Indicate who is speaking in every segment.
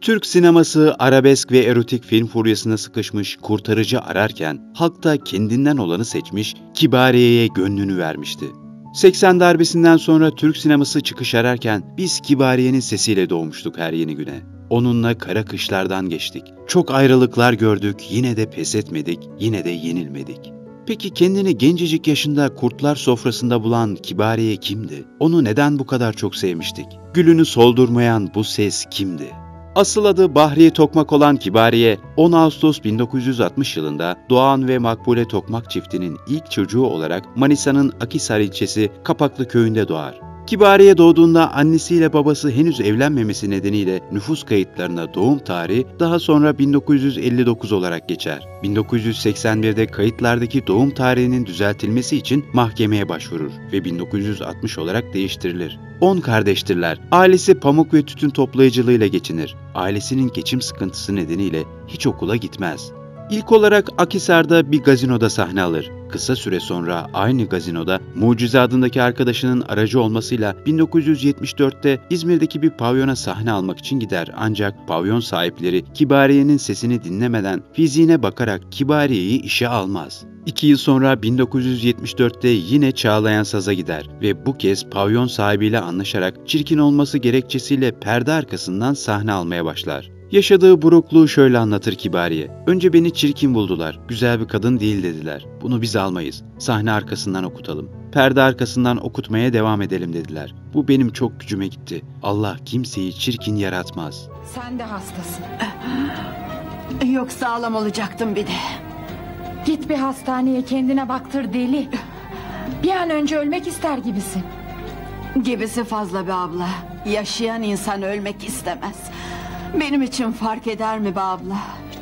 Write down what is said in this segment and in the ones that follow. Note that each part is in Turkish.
Speaker 1: Türk sineması arabesk ve erotik film furyasına sıkışmış kurtarıcı ararken halk da kendinden olanı seçmiş, Kibariye'ye gönlünü vermişti. 80 darbesinden sonra Türk sineması çıkış ararken biz Kibariye'nin sesiyle doğmuştuk her yeni güne. Onunla kara kışlardan geçtik. Çok ayrılıklar gördük, yine de pes etmedik, yine de yenilmedik. Peki kendini gencecik yaşında kurtlar sofrasında bulan Kibariye kimdi? Onu neden bu kadar çok sevmiştik? Gülünü soldurmayan bu ses kimdi? Asıl adı Bahriye Tokmak olan Kibariye, 10 Ağustos 1960 yılında Doğan ve Makbule Tokmak çiftinin ilk çocuğu olarak Manisa'nın Akhisar ilçesi Kapaklı köyünde doğar. Kibariye doğduğunda annesiyle babası henüz evlenmemesi nedeniyle nüfus kayıtlarına doğum tarihi daha sonra 1959 olarak geçer. 1981'de kayıtlardaki doğum tarihinin düzeltilmesi için mahkemeye başvurur ve 1960 olarak değiştirilir. 10 kardeştirler. Ailesi pamuk ve tütün toplayıcılığıyla geçinir. Ailesinin geçim sıkıntısı nedeniyle hiç okula gitmez. İlk olarak Akhisar'da bir gazinoda sahne alır. Kısa süre sonra aynı gazinoda Mucize adındaki arkadaşının aracı olmasıyla 1974'te İzmir'deki bir pavyona sahne almak için gider. Ancak pavyon sahipleri Kibariye'nin sesini dinlemeden fiziğine bakarak Kibariye'yi işe almaz. 2 yıl sonra 1974'te yine Çağlayan Saz'a gider ve bu kez pavyon sahibiyle anlaşarak çirkin olması gerekçesiyle perde arkasından sahne almaya başlar. Yaşadığı burukluğu şöyle anlatır Kibariye. Önce beni çirkin buldular. Güzel bir kadın değil dediler. Bunu biz almayız. Sahne arkasından okutalım. Perde arkasından okutmaya devam edelim dediler. Bu benim çok gücüme gitti. Allah kimseyi çirkin yaratmaz.
Speaker 2: Sen de hastasın. Yok, sağlam olacaktım bir de. Git bir hastaneye, kendine baktır deli. Bir an önce ölmek ister gibisin.
Speaker 3: Gibisi fazla be abla. Yaşayan insan ölmek istemez. Benim için fark eder mi be abla?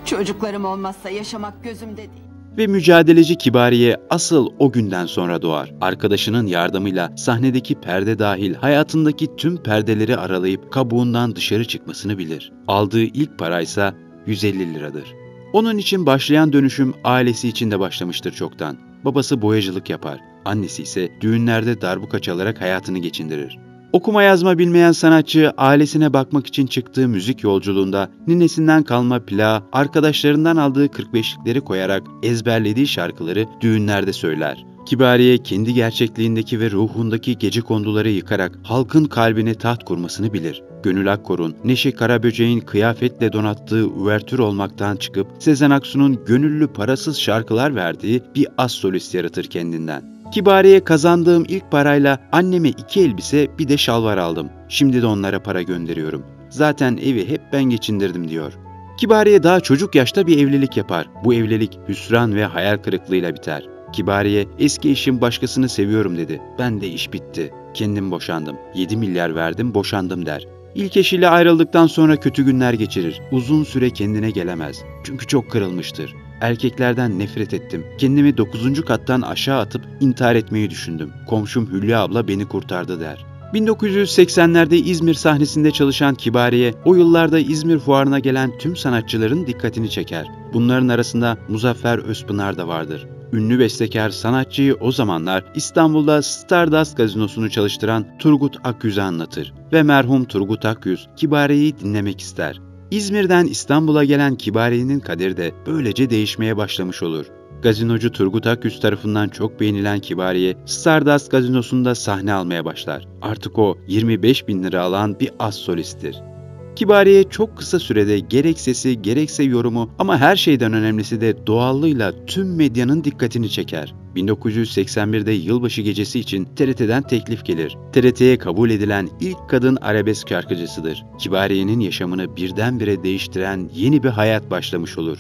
Speaker 3: Çocuklarım olmazsa yaşamak gözümde değil.
Speaker 1: Ve mücadeleci Kibariye asıl o günden sonra doğar. Arkadaşının yardımıyla sahnedeki perde dahil hayatındaki tüm perdeleri aralayıp kabuğundan dışarı çıkmasını bilir. Aldığı ilk paraysa 150 liradır. Onun için başlayan dönüşüm ailesi için de başlamıştır çoktan. Babası boyacılık yapar. Annesi ise düğünlerde darbuka çalarak hayatını geçindirir. Okuma yazma bilmeyen sanatçı ailesine bakmak için çıktığı müzik yolculuğunda ninesinden kalma plağı, arkadaşlarından aldığı 45'likleri koyarak ezberlediği şarkıları düğünlerde söyler. Kibariye kendi gerçekliğindeki ve ruhundaki gecekonduları yıkarak halkın kalbine taht kurmasını bilir. Gönül Akkor'un, Neşe Karaböcek'in kıyafetle donattığı üvertür olmaktan çıkıp Sezen Aksu'nun gönüllü parasız şarkılar verdiği bir az solist yaratır kendinden. Kibariye kazandığım ilk parayla anneme 2 elbise bir de şalvar aldım. Şimdi de onlara para gönderiyorum. Zaten evi hep ben geçindirdim diyor. Kibariye daha çocuk yaşta bir evlilik yapar. Bu evlilik hüsran ve hayal kırıklığıyla biter. Kibariye eski eşim başkasını seviyorum dedi. Ben de iş bitti. Kendim boşandım. 7 milyar verdim boşandım der. İlk eşiyle ayrıldıktan sonra kötü günler geçirir. Uzun süre kendine gelemez. Çünkü çok kırılmıştır. Erkeklerden nefret ettim. Kendimi 9. kattan aşağı atıp intihar etmeyi düşündüm. Komşum Hülya abla beni kurtardı der. 1980'lerde İzmir sahnesinde çalışan Kibariye, o yıllarda İzmir fuarına gelen tüm sanatçıların dikkatini çeker. Bunların arasında Muzaffer Özpınar da vardır. Ünlü bestekar sanatçıyı o zamanlar İstanbul'da Stardust gazinosunu çalıştıran Turgut Akyüz'ü anlatır ve merhum Turgut Akyüz Kibariye'yi dinlemek ister. İzmir'den İstanbul'a gelen Kibariye'nin kaderi de böylece değişmeye başlamış olur. Gazinocu Turgut Akyüz tarafından çok beğenilen Kibariye, Stardust gazinosunda sahne almaya başlar. Artık o 25.000 lira alan bir az solisttir. Kibariye çok kısa sürede gerek sesi gerekse yorumu ama her şeyden önemlisi de doğallığıyla tüm medyanın dikkatini çeker. 1981'de yılbaşı gecesi için TRT'den teklif gelir. TRT'ye kabul edilen ilk kadın arabesk şarkıcısıdır. Kibariye'nin yaşamını birdenbire değiştiren yeni bir hayat başlamış olur.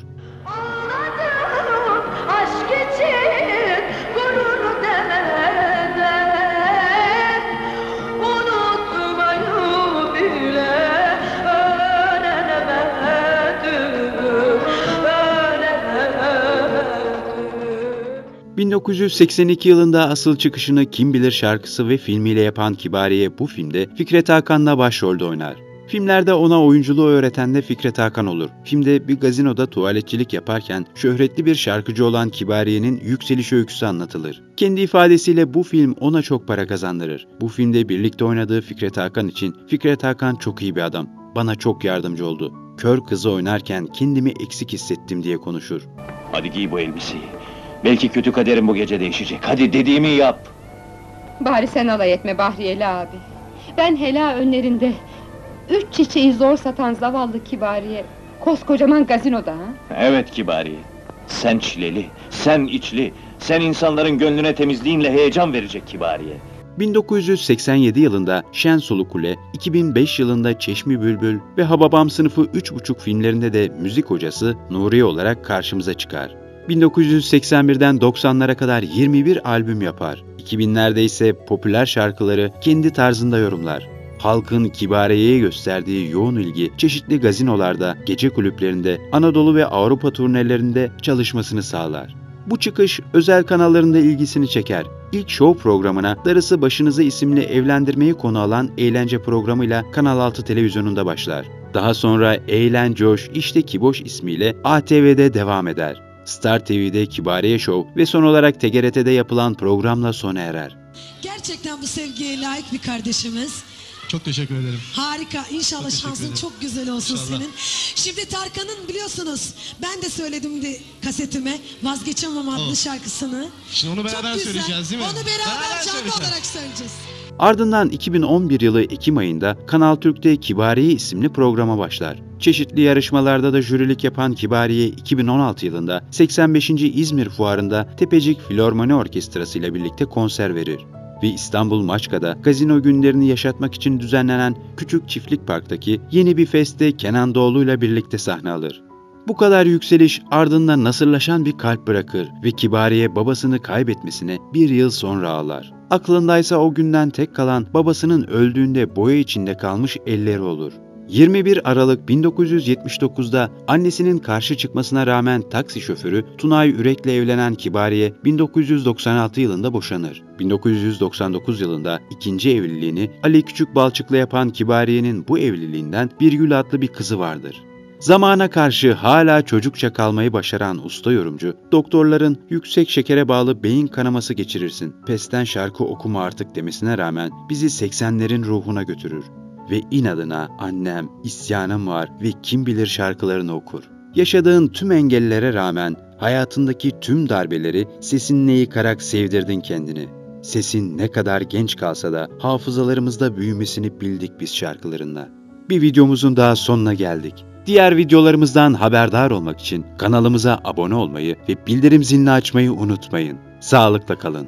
Speaker 1: ...1982 yılında asıl çıkışını Kim Bilir şarkısı ve filmiyle yapan Kibariye bu filmde Fikret Hakan'la başrolde oynar. Filmlerde ona oyunculuğu öğreten de Fikret Hakan olur. Filmde bir gazinoda tuvaletçilik yaparken şöhretli bir şarkıcı olan Kibariye'nin yükseliş öyküsü anlatılır. Kendi ifadesiyle bu film ona çok para kazandırır. Bu filmde birlikte oynadığı Fikret Hakan için Fikret Hakan çok iyi bir adam. Bana çok yardımcı oldu. kör kızı oynarken kendimi eksik hissettim diye konuşur.
Speaker 4: Hadi giy bu elbiseyi. Belki kötü kaderin bu gece değişecek. Hadi dediğimi yap.
Speaker 5: Bari sen alay etme Bahriyeli abi. Ben Hela önlerinde 3 çiçeği zor satan zavallı Kibariye koskocaman gazinoda ha?
Speaker 4: Evet Kibariye. Sen çileli, sen içli, sen insanların gönlüne temizliğinle heyecan verecek Kibariye.
Speaker 1: 1987 yılında Şen Sulu Kule, 2005 yılında Çeşmi Bülbül ve Hababam Sınıfı 3,5 filmlerinde de müzik hocası Nuriye olarak karşımıza çıkar. 1981'den 90'lara kadar 21 albüm yapar. 2000'lerde ise popüler şarkıları kendi tarzında yorumlar. Halkın Kibariye'ye gösterdiği yoğun ilgi çeşitli gazinolarda, gece kulüplerinde, Anadolu ve Avrupa turnelerinde çalışmasını sağlar. Bu çıkış özel kanallarında ilgisini çeker. İlk show programına Darısı Başınıza isimli evlendirmeyi konu alan eğlence programıyla Kanal 6 televizyonunda başlar. Daha sonra Eğlen Coş İşte Kiboş ismiyle ATV'de devam eder. Star TV'de Kibariye Show ve son olarak TGRT'de yapılan programla sona erer.
Speaker 6: Gerçekten bu sevgiye layık bir kardeşimiz.
Speaker 7: Çok teşekkür ederim.
Speaker 6: Harika. İnşallah şansın
Speaker 7: ederim.
Speaker 6: çok güzel olsun
Speaker 7: İnşallah.
Speaker 6: senin. Şimdi Tarkan'ın biliyorsunuz ben de söyledim de kasetime Vazgeçemem adlı şarkısını.
Speaker 7: Şimdi onu beraber
Speaker 6: Çok güzel.
Speaker 7: söyleyeceğiz değil mi?
Speaker 6: Onu beraber canlı
Speaker 7: söyleyeceğiz.
Speaker 6: olarak söyleyeceğiz.
Speaker 1: Ardından 2011 yılı Ekim ayında Kanal Türk'te Kibariye isimli programa başlar. Çeşitli yarışmalarda da jürilik yapan Kibariye 2016 yılında 85. İzmir Fuarı'nda Tepecik Filarmoni Orkestrası ile birlikte konser verir. Ve İstanbul Maçka'da gazino günlerini yaşatmak için düzenlenen Küçük Çiftlik Park'taki yeni bir feste Kenan Doğulu ile birlikte sahne alır. Bu kadar yükseliş ardında nasırlaşan bir kalp bırakır ve Kibariye babasını kaybetmesine bir yıl sonra ağlar. Aklındaysa o günden tek kalan babasının öldüğünde boya içinde kalmış elleri olur. 21 Aralık 1979'da annesinin karşı çıkmasına rağmen taksi şoförü Tunay Ürek'le evlenen Kibariye 1996 yılında boşanır. 1999 yılında ikinci evliliğini Ali Küçük Balçık'la yapan Kibariye'nin bu evliliğinden Birgül adlı bir kızı vardır. Zamana karşı hala çocukça kalmayı başaran usta yorumcu, doktorların yüksek şekere bağlı beyin kanaması geçirirsin, pesten şarkı okuma artık demesine rağmen bizi 80'lerin ruhuna götürür. Ve inadına annem, isyanım var ve kim bilir şarkılarını okur. Yaşadığın tüm engellere rağmen hayatındaki tüm darbeleri sesinle yıkarak sevdirdin kendini. Sesin ne kadar genç kalsa da hafızalarımızda büyümesini bildik biz şarkılarında. Bir videomuzun daha sonuna geldik. Diğer videolarımızdan haberdar olmak için kanalımıza abone olmayı ve bildirim zilini açmayı unutmayın. Sağlıkla kalın.